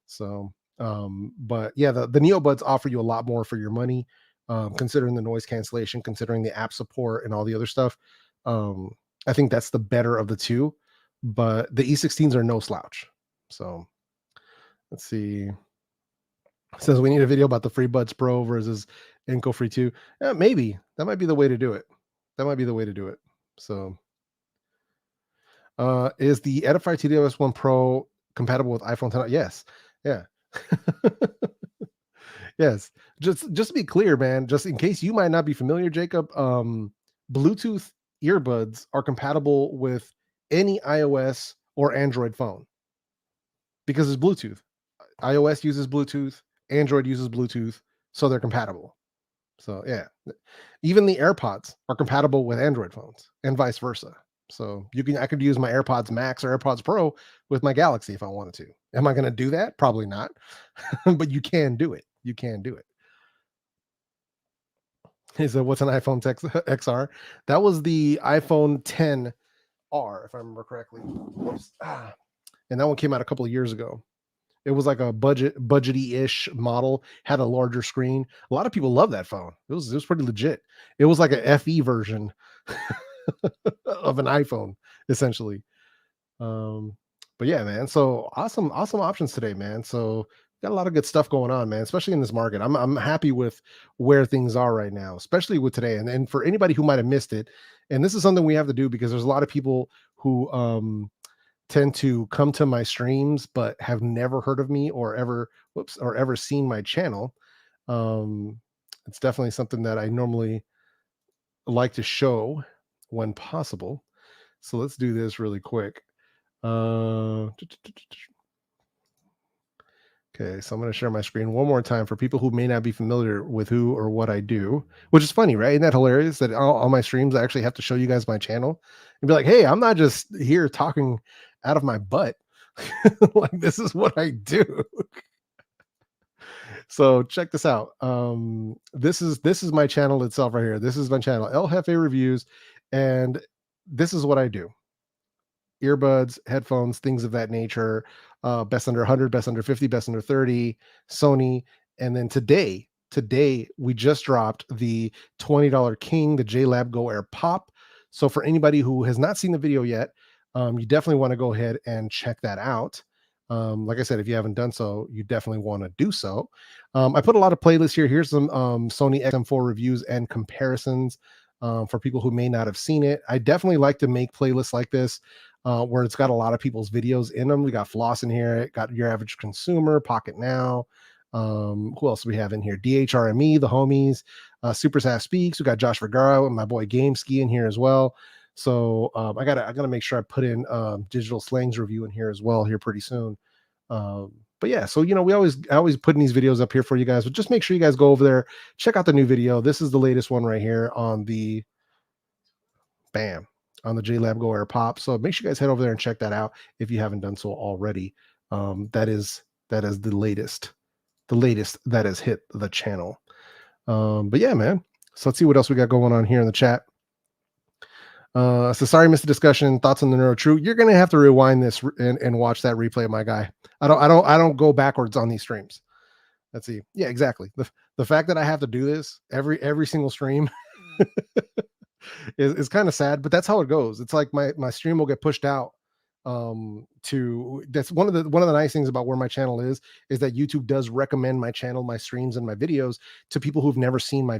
So, but yeah, the Neobuds offer you a lot more for your money, considering the noise cancellation, considering the app support and all the other stuff. I think that's the better of the two, but the E16s are no slouch. So let's see. It says we need a video about the FreeBuds Pro versus Enco Free 2. Yeah, maybe that might be the way to do it. So, is the Edify TWS 1 Pro compatible with iPhone 10? Yes. Yeah. Yes. Just to be clear, man, just in case you might not be familiar, Jacob, Bluetooth earbuds are compatible with any iOS or Android phone because it's Bluetooth. iOS uses Bluetooth, Android uses Bluetooth, so they're compatible. So yeah, even the AirPods are compatible with Android phones and vice versa. So I could use my AirPods Max or AirPods Pro with my Galaxy if I wanted to. Am I going to do that? Probably not, but you can do it. You can do it. He said, "What's an iPhone XR?" That was the iPhone 10R, if I remember correctly. And that one came out a couple of years ago. It was like a budgety-ish model, had a larger screen. A lot of people love that phone. It was pretty legit. It was like a FE version of an iPhone, essentially. But yeah, man. So awesome options today, man. So got a lot of good stuff going on, man, especially in this market. I'm happy with where things are right now, especially with today. And for anybody who might have missed it, and this is something we have to do because there's a lot of people who tend to come to my streams but have never heard of me or ever seen my channel. It's definitely something that I normally like to show when possible. So let's do this really quick. Okay, so I'm going to share my screen one more time for people who may not be familiar with who or what I do, which is funny, right? Isn't that hilarious that all my streams I actually have to show you guys my channel and be like, hey, I'm not just here talking out of my butt. Like this is what I do. So check this out. This is my channel itself right here. This is my channel, ELJEFEREVIEWS, and this is what I do. Earbuds, headphones, things of that nature. Best under 100, best under 50, best under 30, Sony. And then today we just dropped the $20 King, the JLab Go Air Pop. So for anybody who has not seen the video yet, you definitely want to go ahead and check that out. Like I said, if you haven't done so, you definitely want to do so. I put a lot of playlists here. Here's some Sony XM4 reviews and comparisons for people who may not have seen it. I definitely like to make playlists like this where it's got a lot of people's videos in them. We got Floss in here, got Your Average Consumer, Pocket Now. Who else do we have in here? DHRME, the homies, Super Sass Speaks. We got Josh Vergara and my boy Game Ski in here as well. So I gotta make sure I put in Digital Slang's review in here as well here pretty soon. But yeah, so I always put in these videos up here for you guys, but just make sure you guys go over there, check out the new video. This is the latest one right here on the JLab Go Air Pop. So make sure you guys head over there and check that out if you haven't done so already. That is the latest that has hit the channel. But yeah, man. So let's see what else we got going on here in the chat. So sorry, missed the discussion. Thoughts on the NuraTrue? You're gonna have to rewind this and watch that replay, my guy. I don't go backwards on these streams. Let's see. Yeah, exactly. The fact that I have to do this every single stream is kind of sad, but that's how it goes. It's like my stream will get pushed out. To That's one of the nice things about where my channel is that YouTube does recommend my channel, my streams, and my videos to people who've never seen my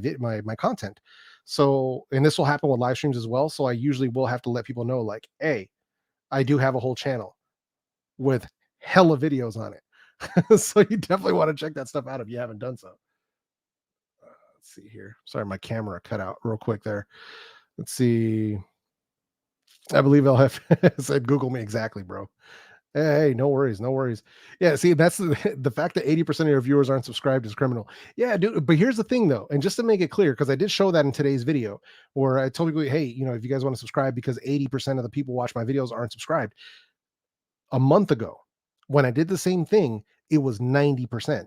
content. So, and this will happen with live streams as well. So I usually will have to let people know, like, hey, I do have a whole channel with hella videos on it. So you definitely want to check that stuff out if you haven't done so. Let's see here. Sorry, my camera cut out real quick there. Let's see. I believe I'll have said Google me exactly, bro. Hey, no worries, no worries. Yeah, see, that's the fact that 80% of your viewers aren't subscribed is criminal. Yeah, dude. But here's the thing, though, and just to make it clear, because I did show that in today's video, where I told people, hey, if you guys want to subscribe, because 80% of the people watch my videos aren't subscribed. A month ago, when I did the same thing, it was 90%.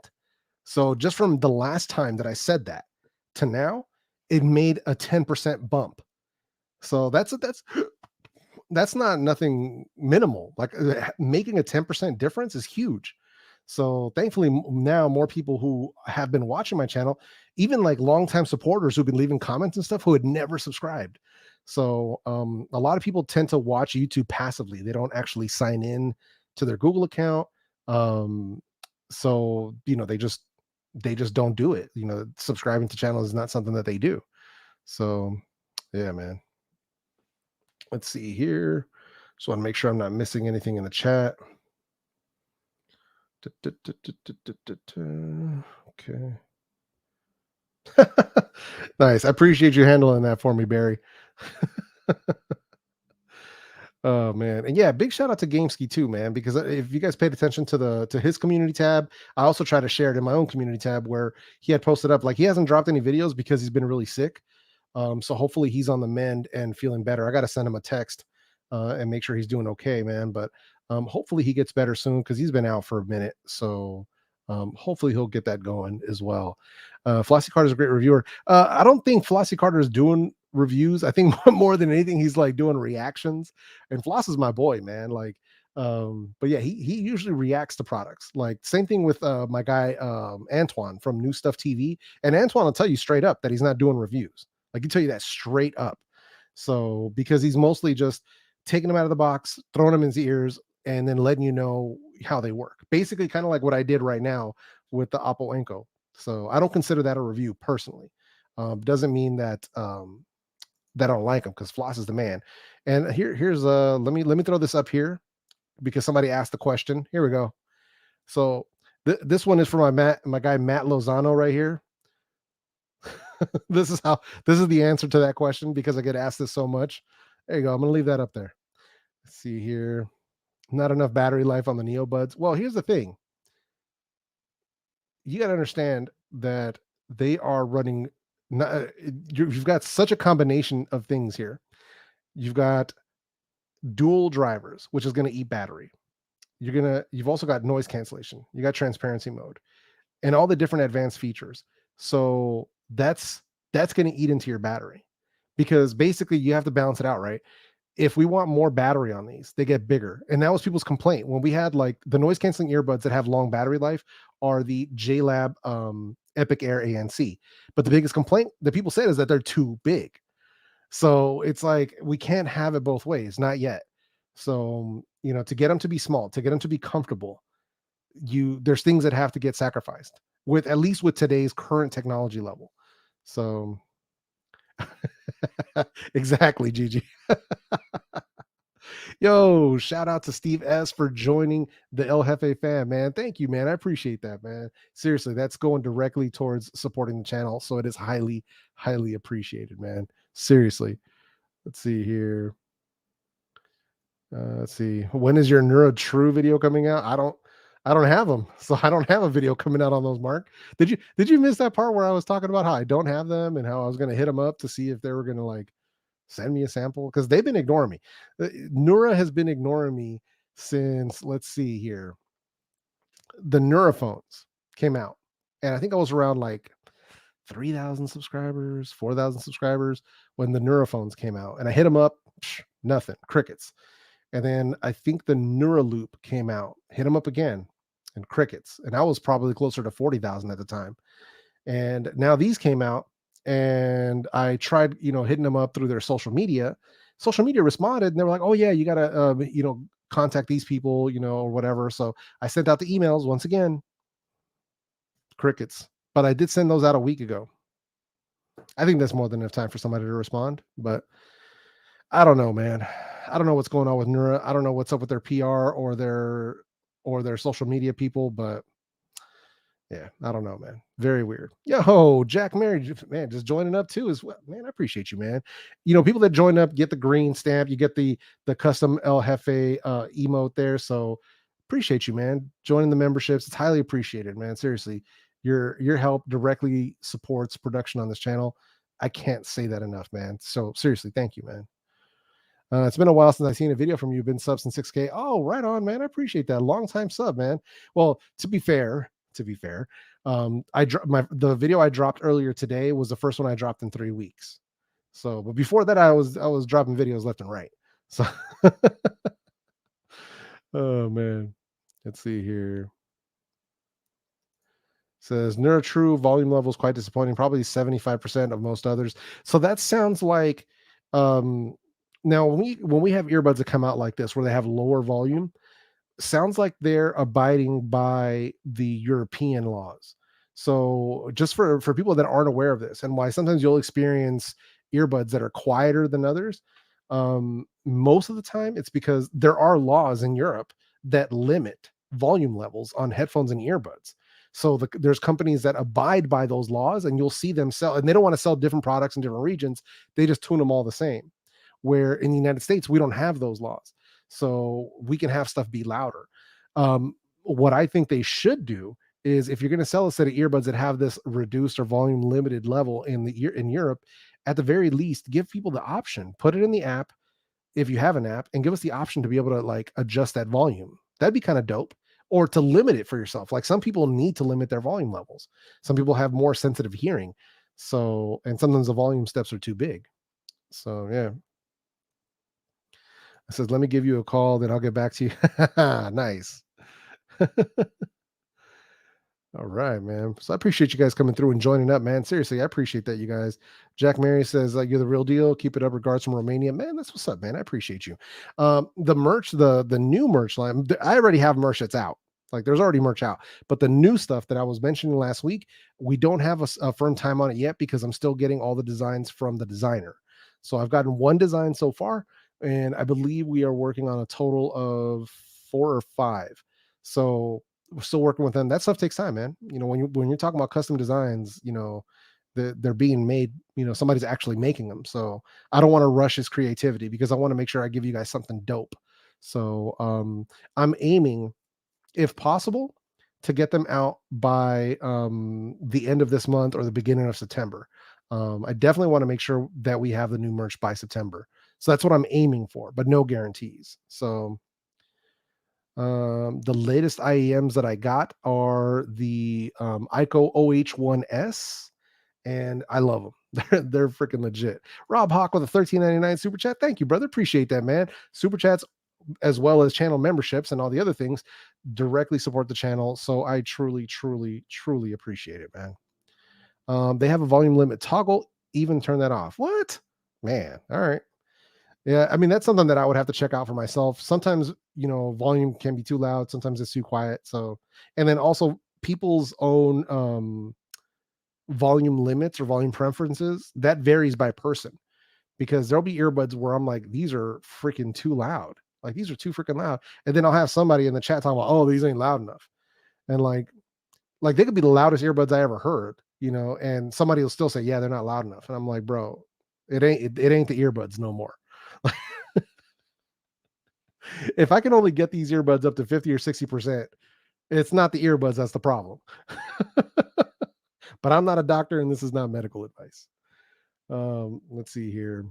So just from the last time that I said that to now, it made a 10% bump. So that's not nothing minimal. Like making a 10% difference is huge. So thankfully now more people who have been watching my channel, even like longtime supporters who've been leaving comments and stuff who had never subscribed. So a lot of people tend to watch YouTube passively. They don't actually sign in to their Google account. So they just don't do it. Subscribing to channels is not something that they do. So yeah, man. Let's see here. Just want to make sure I'm not missing anything in the chat. Okay. Nice. I appreciate you handling that for me, Barry. Oh man. And yeah, big shout out to Gameski too, man, because if you guys paid attention to his community tab, I also try to share it in my own community tab where he had posted up, like, he hasn't dropped any videos because he's been really sick. So hopefully he's on the mend and feeling better. I got to send him a text and make sure he's doing okay, man. But hopefully he gets better soon because he's been out for a minute. So hopefully he'll get that going as well. Flossie Carter's a great reviewer. I don't think Flossie Carter is doing reviews. I think more than anything, he's like doing reactions. And Floss is my boy, man. Like, but yeah, he usually reacts to products. Like same thing with my guy Antoine from New Stuff TV. And Antoine will tell you straight up that he's not doing reviews. Like he tell you that straight up. So because he's mostly just taking them out of the box, throwing them in his ears, and then letting you know how they work. Basically, kind of like what I did right now with the Oppo Enco. So I don't consider that a review personally. Doesn't mean that that I don't like him because Floss is the man. And here's let me throw this up here because somebody asked the question. Here we go. So this one is for my guy Matt Lozano right here. This is the answer to that question because I get asked this so much. There you go. I'm gonna leave that up there. Let's see here. Not enough battery life on the Neobuds. Well, here's the thing. You got to understand that they are running. You've got such a combination of things here. You've got dual drivers, which is going to eat battery. You've also got noise cancellation. You got transparency mode, and all the different advanced features. So that's going to eat into your battery because basically you have to balance it out, right? If we want more battery on these, they get bigger. And that was people's complaint when we had like the noise canceling earbuds that have long battery life are the JLab Epic Air ANC. But the biggest complaint that people said is that they're too big. So it's like we can't have it both ways, not yet. So, to get them to be small, to get them to be comfortable, there's things that have to get sacrificed with at least with today's current technology level. So exactly, Gigi. Yo, shout out to Steve S for joining the El Jefe fan, man. Thank you, man. I appreciate that, man. Seriously, that's going directly towards supporting the channel. So it is highly, highly appreciated, man. Seriously. Let's see here. Let's see. When is your NuraTrue video coming out? I don't have them. So I don't have a video coming out on those, Mark. Did you miss that part where I was talking about how I don't have them and how I was going to hit them up to see if they were going to like send me a sample? Because they've been ignoring me. Nura has been ignoring me since, let's see here, the Nura phones came out. And I think I was around like 3,000 subscribers, 4,000 subscribers when the Neurophones came out. And I hit them up, nothing, crickets. And then I think the Neuraloop came out, hit them up again, and crickets. And I was probably closer to 40,000 at the time. And now these came out, and I tried, hitting them up through their social media. Social media responded, and they were like, "Oh yeah, you gotta, contact these people, or whatever." So I sent out the emails once again, crickets. But I did send those out a week ago. I think that's more than enough time for somebody to respond. But I don't know, man. I don't know what's going on with Nura. I don't know what's up with their PR or their social media people, but yeah, I don't know, man. Very weird. Yo, Jack Mary, man, just joining up too as well. Man, I appreciate you, man. People that join up get the green stamp. You get the custom El Jefe emote there. So appreciate you, man. Joining the memberships. It's highly appreciated, man. Seriously. Your help directly supports production on this channel. I can't say that enough, man. So seriously, thank you, man. It's been a while since I've seen a video from you. Been sub since 6K. Oh, right on, man. I appreciate that. Long time sub, man. Well, to be fair, the video I dropped earlier today was the first one I dropped in 3 weeks. So, but before that, I was dropping videos left and right. So, oh man, let's see here. Says NuraTrue volume level is quite disappointing, probably 75% of most others. So that sounds like now when we have earbuds that come out like this where they have lower volume, sounds like they're abiding by the European laws. So just for people that aren't aware of this, and why sometimes you'll experience earbuds that are quieter than others, most of the time it's because there are laws in Europe that limit volume levels on headphones and earbuds. So there's companies that abide by those laws, and you'll see them sell, and they don't want to sell different products in different regions. They just tune them all the same. Where in the United States, we don't have those laws. So we can have stuff be louder. What I think they should do is, if you're going to sell a set of earbuds that have this reduced or volume limited level in Europe, at the very least, give people the option. Put it in the app if you have an app, and give us the option to be able to like adjust that volume. That'd be kind of dope. Or to limit it for yourself. Like some people need to limit their volume levels. Some people have more sensitive hearing. So, and sometimes the volume steps are too big. So yeah. I says, let me give you a call, then I'll get back to you. Nice. All right, man. So I appreciate you guys coming through and joining up, man. Seriously, I appreciate that, you guys. Jack Mary says, you're the real deal. Keep it up. Regards from Romania. Man, that's what's up, man. I appreciate you. The merch, the new merch line, I already have merch that's out. Like there's already merch out. But the new stuff that I was mentioning last week, we don't have a firm time on it yet because I'm still getting all the designs from the designer. So I've gotten one design so far, and I believe we are working on a total of 4 or 5. So we're still working with them. That stuff takes time, man. When you're talking about custom designs, they're being made, somebody's actually making them. So I don't want to rush his creativity because I want to make sure I give you guys something dope. So I'm aiming, if possible, to get them out by the end of this month or the beginning of September. I definitely want to make sure that we have the new merch by September. So that's what I'm aiming for, but no guarantees. So the latest IEMs that I got are the ICO OH1S, and I love them. They're freaking legit. Rob Hawk with a $13.99 super chat. Thank you, brother. Appreciate that, man. Super chats, as well as channel memberships and all the other things, directly support the channel. So I truly, truly, truly appreciate it, man. They have a volume limit toggle. Even turn that off. What? Man. All right. Yeah, I mean, that's something that I would have to check out for myself. Sometimes, volume can be too loud. Sometimes it's too quiet. So, and then also people's own volume limits or volume preferences, that varies by person, because there'll be earbuds where I'm like, these are freaking too loud. Like these are too freaking loud. And then I'll have somebody in the chat talking about, oh, these ain't loud enough. And like they could be the loudest earbuds I ever heard, and somebody will still say, yeah, they're not loud enough. And I'm like, bro, it ain't the earbuds no more. If I can only get these earbuds up to 50 or 60%, it's not the earbuds that's the problem. But I'm not a doctor, and this is not medical advice. Let's see here.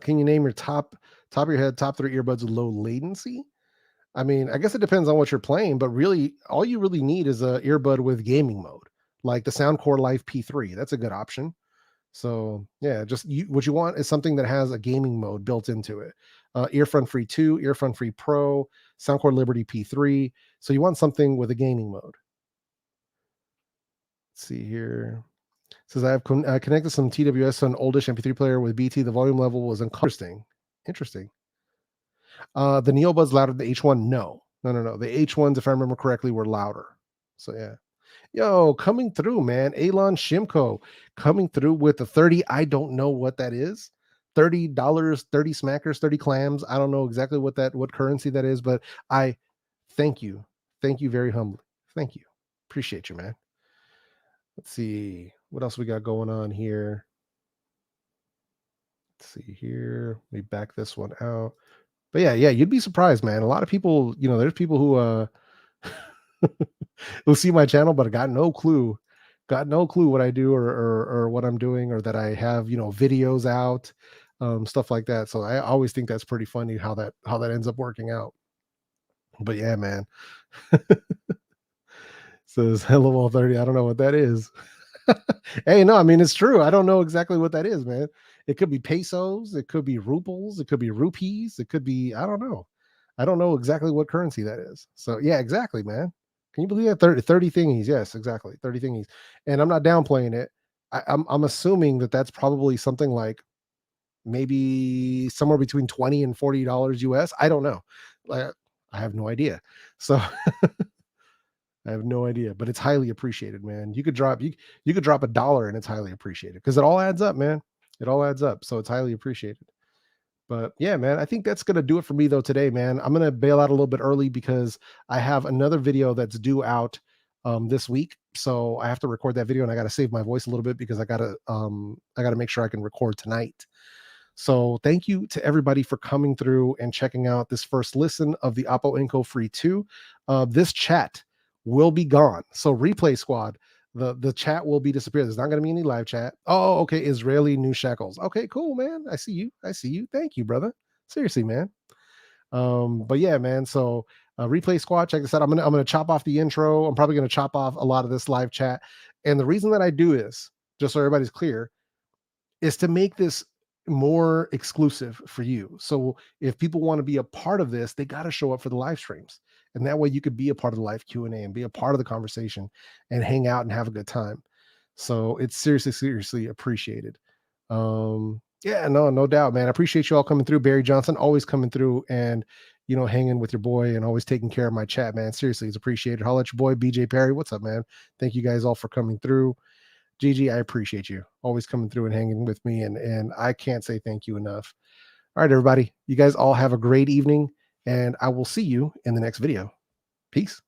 Can you name your top of your head top 3 earbuds with low latency? I mean, I guess it depends on what you're playing, but really all you really need is a earbud with gaming mode. like the Soundcore Life P3. That's a good option. So yeah, just what you want is something that has a gaming mode built into it. Earphone Free 2, Earphone Free Pro, Soundcore Liberty P3. So you want something with a gaming mode. Let's see here. It says I have connected some TWS to an oldish MP3 player with BT. The volume level was interesting. Interesting. The Neobud's louder than the H1? No. No. The H1s, if I remember correctly, were louder. So yeah. Yo, coming through, man. Elon Shimko coming through with the 30. I don't know what that is. $30, 30 smackers, 30 clams. I don't know exactly what currency that is, but I thank you. Thank you very humbly. Thank you. Appreciate you, man. Let's see what else we got going on here. Let's see here. Let me back this one out. But yeah, you'd be surprised, man. A lot of people, there's people who who see my channel but got no clue what I do or what I'm doing, or that I have, videos out, stuff like that. So I always think that's pretty funny how that ends up working out. But yeah, man. Says hello all 30. I don't know what that is. Hey, no, I mean, it's true. I don't know exactly what that is, man. It could be pesos, it could be rubles, it could be rupees, it could be, I don't know. I don't know exactly what currency that is. So yeah, exactly, man. Can you believe that? 30 thingies. Yes, exactly. 30 thingies. And I'm not downplaying it. I'm assuming that that's probably something like maybe somewhere between $20 and $40 US. I don't know. Like, I have no idea. So I have no idea, but it's highly appreciated, man. You could drop $1 and it's highly appreciated because it all adds up, man. It all adds up. So it's highly appreciated. But yeah, man, I think that's going to do it for me though today, man. I'm going to bail out a little bit early because I have another video that's due out this week. So I have to record that video and I got to save my voice a little bit because I got to make sure I can record tonight. So thank you to everybody for coming through and checking out this first listen of the Oppo Enco Free 2. This chat will be gone. So replay squad, the chat will be disappeared. There's not going to be any live chat. Oh, okay. Israeli new shekels. Okay, cool, man. I see you. Thank you, brother. Seriously, man. But yeah, man. So replay squad, check this out. I'm gonna chop off the intro. I'm probably gonna chop off a lot of this live chat. And the reason that I do this, just so everybody's clear, is to make this more exclusive for you. So if people want to be a part of this, they got to show up for the live streams. And that way you could be a part of the live Q&A and be a part of the conversation and hang out and have a good time. So it's seriously appreciated. Yeah, no doubt, man. I appreciate you all coming through. Barry Johnson always coming through and, hanging with your boy and always taking care of my chat, man. Seriously, it's appreciated. Holla at your boy, BJ Perry. What's up, man? Thank you guys all for coming through. Gigi, I appreciate you always coming through and hanging with me. And I can't say thank you enough. All right, everybody. You guys all have a great evening and I will see you in the next video. Peace.